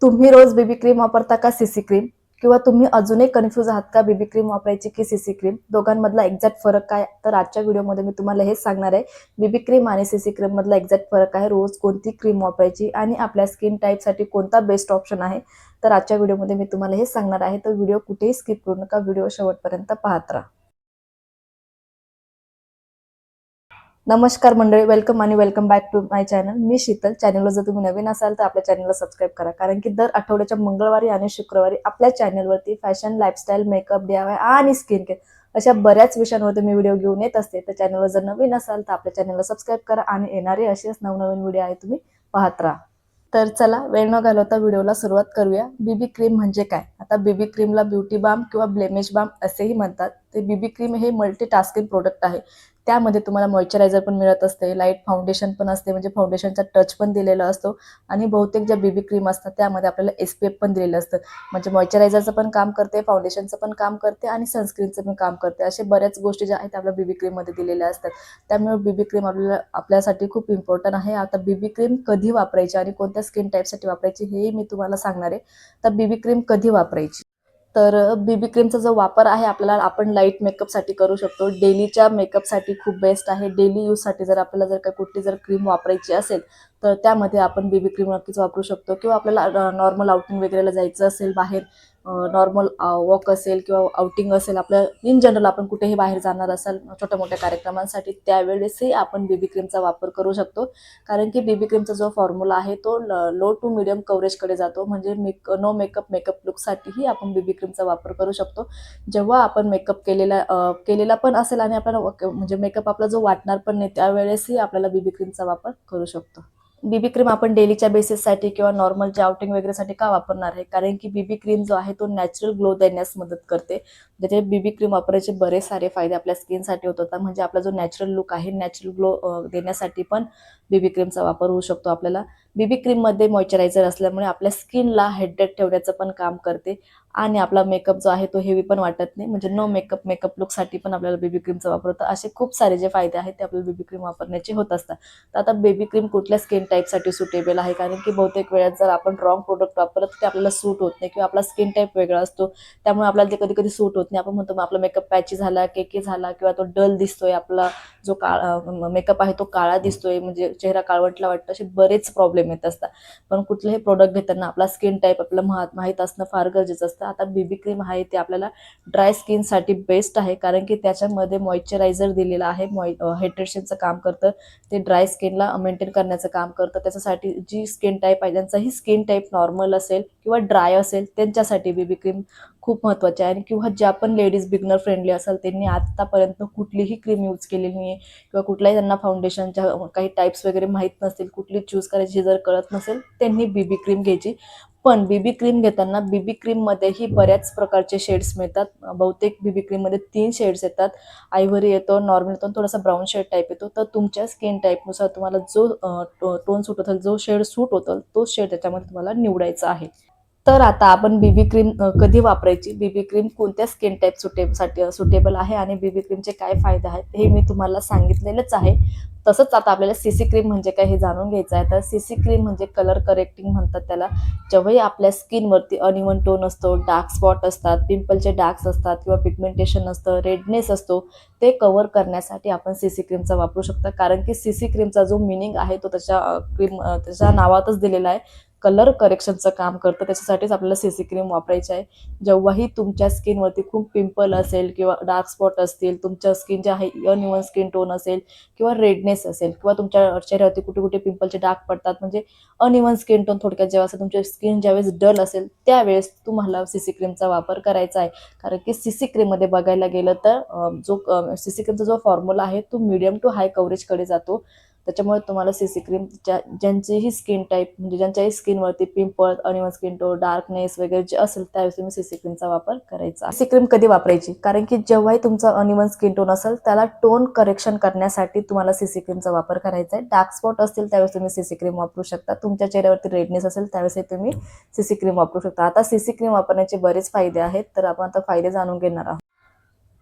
तुम्ही रोज baby cream वापरता का सीसी क्रीम? किंवा तुम्ही अजूनही कन्फ्यूज आहात का बेबी क्रीम वापरायची की सीसी क्रीम? दोघांमधला एक्झॅक्ट फरक काय? तर आजच्या व्हिडिओमध्ये मी तुम्हाला हेच सांगणार आहे. बेबी क्रीम आणि सीसी क्रीम मधला एक्झॅक्ट फरक काय? रोज कोणती क्रीम वापरायची आणि आपल्या स्किन टाईपसाठी कोणता बेस्ट ऑप्शन आहे? तर आजच्या व्हिडिओमध्ये मी तुम्हाला हेच सांगणार आहे. तर व्हिडिओ कुठेही स्किप करू नका. व्हिडिओ शेवटपर्यंत पाहत राहा. नमस्कार मंडळी, welcome back to my channel. मी शीतल. चॅनलवर जर तुम्ही नवीन असाल तर आपल्या चॅनलला सबस्क्राईब करा, कारण की दर आठवड्याच्या मंगळवारी आणि शुक्रवारी आपल्या चॅनलवरती फॅशन, लाईफस्टाईल, मेकअप, DIY आणि स्किन केअर अशा बऱ्याच विषयांवरती मी व्हिडिओ घेऊन येत असते. तर चॅनलवर जर नवीन असाल तर आपल्या चॅनलला सबस्क्राईब करा आणि येणारे असेच नवनवीन व्हिडिओ आहे तुम्ही पाहत राहा. तर चला वेळ न घालवता व्हिडिओला सुरुवात करूया. बीबी क्रीम म्हणजे काय? आता बीबी क्रीमला ब्युटी बाम किंवा ब्लेमिश बाम असेही म्हणतात. ते बीबी क्रीम हे मल्टीटास्किंग प्रोडक्ट आहे. त्यामध्ये तुम्हाला मॉइश्चरायझर पण मिळत असते, लाईट फाउंडेशन पण असते, म्हणजे फाउंडेशनचा टच पण दिलेला असतो. आणि बहुतेक ज्या बीबी क्रीम असतात त्यामध्ये आपल्याला SPF पण दिलेलं असतं, म्हणजे मॉइश्चरायझरचं पण काम करते, फाउंडेशनचं पण काम करते आणि सनस्क्रीनचं पण काम करते. अशा बऱ्याच गोष्टी ज्या आहेत आपल्या बीबी क्रीममध्ये दिलेल्या असतात. त्यामुळे बीबी क्रीम आपल्यासाठी खूप इम्पॉर्टंट आहे. आता बीबी क्रीम कधी वापरायची आणि कोणत्या स्किन टाईपसाठी वापरायची हे मी तुम्हाला सांगणार आहे. तर बीबी क्रीम कधी वापरायची? तर बीबी क्रीमचा जो वापर आहे आपण लाईट मेकअपसाठी करू शकतो. डेलीच्या मेकअपसाठी खूप बेस्ट आहे. डेली यूजसाठी जर आपल्याला जर काही कुठली जर क्रीम वापरायची असेल तर त्यामध्ये आपण बीबी क्रीम नक्कीच वापरू शकतो. किंवा आपल्याला नॉर्मल आउटिंग वगैरेला जायचं असेल बाहेर, नॉर्मल वॉक असेल किंवा आउटिंग असेल, आपलं इन जनरल आपण कुठेही बाहेर जाणार असाल छोट्या मोठ्या कार्यक्रमांसाठी, त्यावेळेसही आपण बीबी क्रीमचा वापर करू शकतो. कारण की बीबी क्रीमचा जो फॉर्म्युला आहे तो लो टू मिडियम कव्हरेजकडे जातो, म्हणजे नो मेकअप लुकसाठीही आपण बीबी क्रीमचा वापर करू शकतो. जेव्हा आपण मेकअप केलेला पण असेल आणि आपल्याला म्हणजे मेकअप आपला जो वाटणार पण नाही, त्यावेळेसही आपल्याला बीबी क्रीमचा वापर करू शकतो. बीबी क्रीम आपण डेलीच्या बेसिससाठी किंवा नॉर्मलच्या आउटिंग वगैरेसाठी का वापरणार आहे? कारण की बीबी क्रीम जो आहे तो नॅचरल ग्लो देण्यास मदत करते. त्याचे बीबी क्रीम वापरायचे बरेच सारे फायदे आपल्या स्किनसाठी होत होता. म्हणजे आपला जो नॅचरल लुक आहे, नॅचरल ग्लो देण्यासाठी पण बीबी क्रीमचा वापर होऊ शकतो आपल्याला. बीबी क्रीममध्ये मॉइश्चरायझर असल्यामुळे आपल्या स्किनला हायड्रेट ठेवण्याचं पण काम करते आणि आपला मेकअप जो आहे तो हेवी पण वाटत नाही. म्हणजे नो मेकअप लुकसाठी पण आपल्याला बीबी क्रीमचा वापर होतो. असे खूप सारे जे फायदे आहेत ते आपल्याला बीबी क्रीम वापरण्याचे होत असतात. तर आता बेबी क्रीम कुठल्या स्किन टाईपसाठी सुटेबल आहे? कारण की बहुतेक वेळात जर आपण रॉंग प्रोडक्ट वापरलं तर ते आपल्याला सूट होत नाही किंवा आपला स्किन टाईप वेगळा असतो, त्यामुळे आपल्याला ते कधी कधी सूट होत नाही. आपण म्हणतो आपला मेकअप पॅची झाला, केकी झाला किंवा तो डल दिसतोय, आपला जो मेकअप आहे तो काळा दिसतोय, म्हणजे चेहरा काळवटला वाटतं, असे बरेच प्रॉब्लेम येत असतात. पण कुठलेही प्रोडक्ट घेताना आपला स्किन टाईप आपल्याला माहीत असणं फार गरजेचं असतं. आता बीबी क्रीम आहे ते आपल्याला ड्राय स्किनसाठी बेस्ट आहे, कारण की त्याच्यामध्ये मॉइश्चरायझर दिलेला आहे, हायड्रेशनचं काम करतं, ते ड्राय स्किनला मेंटेन करण्याचं काम करतं. त्याच्यासाठी जी स्किन टाईप आहे, ज्यांचाही स्किन टाईप नॉर्मल असेल किंवा ड्राय असेल त्यांच्यासाठी बेबी क्रीम खूप महत्त्वाची आहे. आणि किंवा ज्या पण लेडीज बिगनर फ्रेंडली असेल, त्यांनी आतापर्यंत कुठलीही क्रीम यूज केलेली नाही किंवा कुठलाही त्यांना फाउंडेशनच्या काही टाईप्स वगैरे माहीत नसतील, कुठली चूज करायची जर कळत नसेल, त्यांनी बीबी क्रीम घ्यायची. पण बीबी क्रीम घेताना बीबी क्रीममध्येही बऱ्याच प्रकारचे शेड्स मिळतात. बहुतेक बीबी क्रीममध्ये 3 शेड्स येतात. आयव्हरी येतो, नॉर्मल येतो, थोडासा ब्राऊन शेड टाईप येतो. तर तुमच्या स्किन टाईपनुसार तुम्हाला जो टोन सूट होतो, जो शेड सूट होतो, तो शेड त्याच्यामध्ये तुम्हाला निवडायचा आहे. तर आता आपण बीबी क्रीम कधी वापरायची, बीबी क्रीम कोणत्या स्किन टाईप सुटेबल आहे आणि बीबी क्रीमचे काय फायदे आहेत हे मी तुम्हाला सांगितलेलंच आहे. तसंच आता आपल्याला सीसी क्रीम म्हणजे काय हे जाणून घ्यायचं आहे. तर सीसी क्रीम म्हणजे कलर करेक्टिंग म्हणतात त्याला. जेव्हाही आपल्या स्किनवरती अनइव्हन टोन असतो, डार्क स्पॉट असतात, पिंपलचे डार्क्स असतात किंवा पिगमेंटेशन असतं, रेडनेस असतो, ते कव्हर करण्यासाठी आपण सीसी क्रीमचा वापरू शकतो. कारण की सीसी क्रीमचा जो मिनिंग आहे तो त्याच्या नावातच दिलेला आहे, कलर करेक्शनचं काम करतं. त्याच्यासाठीच आपल्याला सीसी क्रीम वापरायची आहे. जेव्हाही तुमच्या स्किनवरती खूप पिंपल असेल किंवा डार्क स्पॉट असतील, तुमच्या स्किन जे आहे अनइव्हन स्किन टोन असेल किंवा रेडनेस असेल किंवा तुमच्या चेहऱ्यावरती कुठे कुठे पिंपलचे डाग पडतात, म्हणजे अनइव्हन स्किन टोन थोडक्यात जेव्हा असेल, तुमची स्किन ज्यावेळेस डल असेल त्यावेळेस तुम्हाला सीसी क्रीमचा वापर करायचा आहे. कारण की सीसी क्रीममध्ये बघायला गेलं तर जो सीसी क्रीमचा जो फॉर्म्युला आहे तो मीडियम टू हाय कव्हरेजकडे जातो. त्याच्यामुळे तुम्हाला सीसी क्रीम ज्यांचीही स्किन टाईप, म्हणजे ज्यांच्याही स्किनवरती pimple, uneven skin tone, darkness वगैरे जे असेल त्यावेळेस तुम्ही सीसी क्रीमचा वापर करायचा. सीसी क्रीम कधी वापरायची? कारण की जेव्हाही तुमचा अनइव्हन स्किन टोन असेल त्याला टोन करेक्शन करण्यासाठी तुम्हाला सीसी क्रीमचा वापर करायचा आहे. डार्क स्पॉट असतील त्यावेळेस तुम्ही सीसी क्रीम वापरू शकता. तुमच्या चेहऱ्यावरती रेडनेस असेल त्यावेळेस तुम्ही सीसी क्रीम वापरू शकता. आता सीसी क्रीम वापरण्याचे बरेच फायदे आहेत, तर आपण आता फायदे जाणून घेणार आहोत.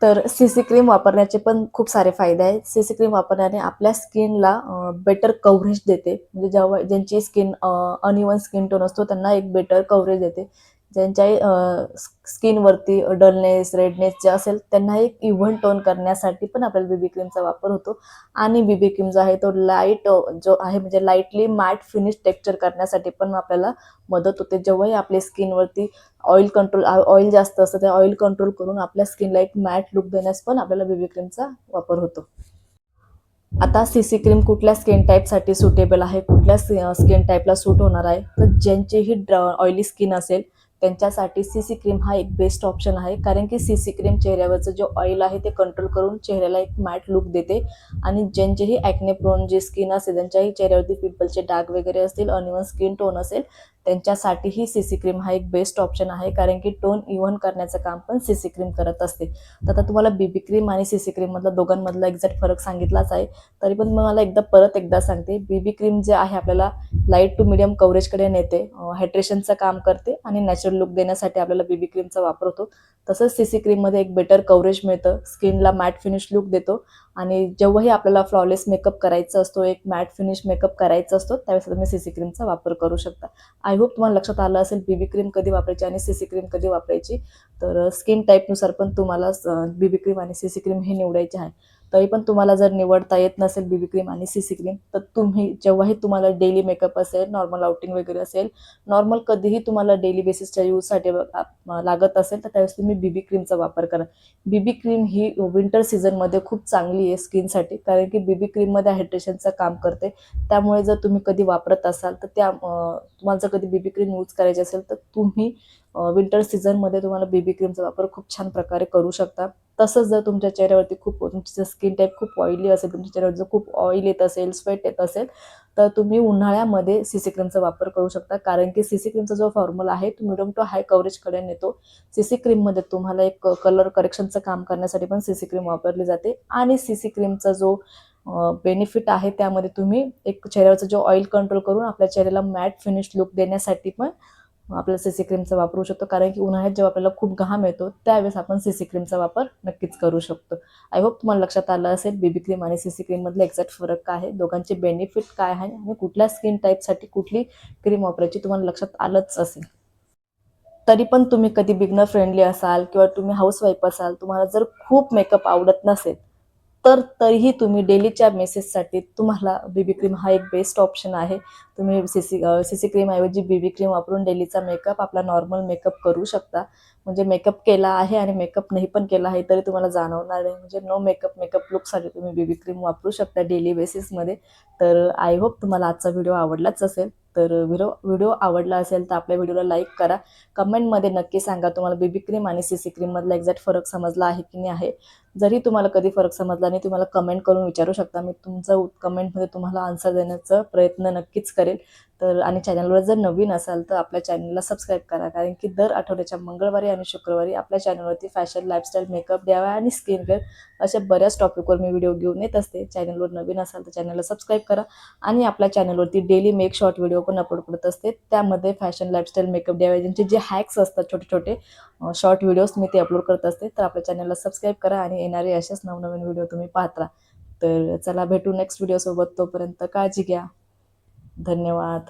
तर सीसी क्रीम वापरण्याचे पण खूप सारे फायदे आहेत. सीसी क्रीम वापरल्याने आपल्या स्किनला बेटर कव्हरेज देते. म्हणजे जेव्हा ज्यांची स्किन अनइव्हन स्किन टोन असतो त्यांना एक बेटर कव्हरेज देते. ज्यांच्या स्किनवरती डलनेस, रेडनेस जे असेल त्यांना एक इव्हन टोन करण्यासाठी पण आपल्याला बीबी क्रीमचा वापर होतो. आणि बीबी क्रीम जो आहे तो लाईट जो आहे म्हणजे लाईटली मॅट फिनिश टेक्स्चर करण्यासाठी पण आपल्याला मदत होते. जेव्हाही आपल्या स्किनवरती ऑइल जास्त असतं, ते ऑइल कंट्रोल करून आपल्या स्किनला एक मॅट लुक देण्यास पण आपल्याला बीबी क्रीमचा वापर होतो. आता सीसी क्रीम कुठल्या स्किन टाईपसाठी सुटेबल आहे, कुठल्या स्किन टाईपला सूट होणार आहे, तर ज्यांचीही ऑइली स्किन असेल त्यांच्यासाठी सीसी क्रीम हा एक बेस्ट ऑप्शन आहे. कारण की सीसी क्रीम चेहऱ्यावरचं जो ऑइल आहे ते कंट्रोल करून चेहऱ्याला एक मॅट लुक देते. आणि ज्यांचेही ॲक्ने प्रोन जी स्किन असेल, ज्यांच्याही चेहऱ्यावरती पिंपलचे डाग वगैरे असतील, अनइव्हन स्किन टोन असेल, त्यांच्यासाठीही सीसी क्रीम हा एक बेस्ट ऑप्शन आहे. कारण की टोन इव्हन करण्याचं काम पण सीसी क्रीम करत असते. तर आता तुम्हाला बीबी क्रीम आणि सीसी क्रीम मधला दोघांमधला एक्झॅक्ट फरक सांगितलाच आहे. तरी पण मला परत एकदा सांगते, बीबी क्रीम जे आहे आपल्याला लाईट टू मिडियम कव्हरेजकडे नेते, हायड्रेशनचं काम करते आणि नॅचरल लुक देण्यासाठी आपल्याला बीबी क्रीमचा वापर होतो. तसंच सीसी क्रीममध्ये एक बेटर कव्हरेज मिळतं, स्किनला मॅट फिनिश लुक देतो. आणि जेव्हाही आपल्याला फ्लॉलेस मेकअप करायचा असतो, एक मॅट फिनिश मेकअप करायचा असतो, त्यावेळेस तुम्ही सीसी क्रीमचा वापर करू शकता. आय होप तुम्हाला लक्षात आलं असेल बीबी क्रीम कधी वापरायची आणि सीसी क्रीम कधी वापरायची. तर स्किन टाईपनुसार पण तुम्हाला बीबी क्रीम आणि सीसी क्रीम हे निवडायचे आहे. तरी पण तुम्हाला जर निवडता येत नसेल बीबी क्रीम आणि सीसी क्रीम, तर तुम्ही जेव्हाही तुम्हाला डेली मेकअप असेल, नॉर्मल आउटिंग वगैरे असेल, नॉर्मल कधीही तुम्हाला डेली बेसिसच्या यूजसाठी लागत असेल, तर त्यावेळेस तुम्ही बीबी क्रीमचा वापर करा. बीबी क्रीम ही विंटर सीझनमध्ये खूप चांगली आहे स्किनसाठी. कारण की बीबी क्रीममध्ये हायड्रेशनचं काम करते. त्यामुळे जर तुम्ही कधी वापरत असाल तर तुम्हाला जर कधी बीबी क्रीम यूज करायची असेल तर तुम्ही विंटर सीझनमध्ये तुम्हाला बीबी क्रीमचा वापर खूप छान प्रकारे करू शकता. तसंच जर तुमच्या चेहऱ्यावरती तुमची जर स्किन टाईप खूप ऑइली असेल, तुमच्या चेहऱ्यावर जर खूप ऑइल येत असेल, स्वेट येत असेल, तर तुम्ही उन्हाळ्यामध्ये सीसी क्रीमचा वापर करू शकता. कारण की सीसी क्रीमचा जो फॉर्म्युला आहे तो मिडियम टू हाय कव्हरेजकडे नेतो. सीसी क्रीममध्ये तुम्हाला एक कलर करेक्शनचं काम करण्यासाठी पण सीसी क्रीम वापरली जाते. आणि सीसी क्रीमचा जो बेनिफिट आहे त्यामध्ये तुम्ही एक चेहऱ्यावरचा जो ऑइल कंट्रोल करून आपल्या चेहऱ्याला मॅट फिनिश लुक देण्यासाठी पण आपल्याला सीसी क्रीमचा वापर होऊ शकतो. कारण की उन्हाळ्यात जेव्हा आपल्याला खूप घाम येतो त्यावेळेस आपण सीसी क्रीमचा वापर नक्कीच करू शकतो. आय होप तुम्हाला लक्षात आलं असेल बीबी क्रीम आणि सीसी क्रीम मधले एक्झॅक्ट फरक काय आहे, दोघांचे बेनिफिट काय आहे आणि कुठल्या स्किन टाईपसाठी कुठली क्रीम वापरायची तुम्हाला लक्षात आलंच असेल. तरी पण तुम्ही कधी बिगनर फ्रेंडली असाल किंवा तुम्ही हाऊसवाईफ असाल, तुम्हाला जर खूप मेकअप आवडत नसेल, तर तरीही तुम्ही डेलीच्या बेसिससाठी तुम्हाला बीबी क्रीम हा एक बेस्ट ऑप्शन आहे. तुम्ही सीसी क्रीम ऐवजी बीबी क्रीम वापरून डेलीचा मेकअप आपला नॉर्मल मेकअप करू शकता. म्हणजे मेकअप केला आहे आणि मेकअप नाही पण केला आहे तरी तुम्हाला जाणवणार नाही. म्हणजे नो मेकअप लुकसाठी तुम्ही बीबी क्रीम वापरू शकता डेली बेसिसमध्ये. तर आय होप तुम्हाला आजचा व्हिडिओ आवडलाच असेल. तर व्हिडिओ आवडला असेल तर आपल्या व्हिडिओला लाईक करा. कमेंटमध्ये नक्की सांगा तुम्हाला बीबी क्रीम आणि सीसी क्रीम मधला एक्झॅक्ट फरक समजला आहे की नाही आहे. जरी तुम्हाला कधी फरक समजला नाही, तुम्हाला कमेंट करून विचारू शकता. मी तुमचं कमेंटमध्ये तुम्हाला आन्सर देण्याचा प्रयत्न नक्कीच करेल. तर आणि चॅनलवर जर नवीन असाल तर आपल्या चॅनलला सबस्क्राईब करा. कारण की दर आठवड्याच्या मंगळवारी आणि शुक्रवारी आपल्या चॅनलवरती फॅशन, लाईफस्टाईल, मेकअप, DIY आणि स्किन केअर अशा बऱ्याच टॉपिकवर मी व्हिडिओ घेऊन येत असते. चॅनलवर नवीन असाल तर चॅनलला सबस्क्राईब करा. आणि आपल्या चॅनलवरती डेली मेक शॉर्ट व्हिडिओ पण अपलोड करत असते. त्यामध्ये फॅशन, लाईफस्टाईल, मेकअप, DIY यांचे जे हॅक्स असतात छोटे छोटे शॉर्ट व्हिडिओज मी ते अपलोड करत असते. तर आपल्या चॅनलला सबस्क्राईब करा आणि येणारे असेच नवनवीन व्हिडिओ तुम्ही पाहत राहा. तर चला भेटू नेक्स्ट व्हिडिओसोबत. तोपर्यंत काळजी घ्या. धन्यवाद.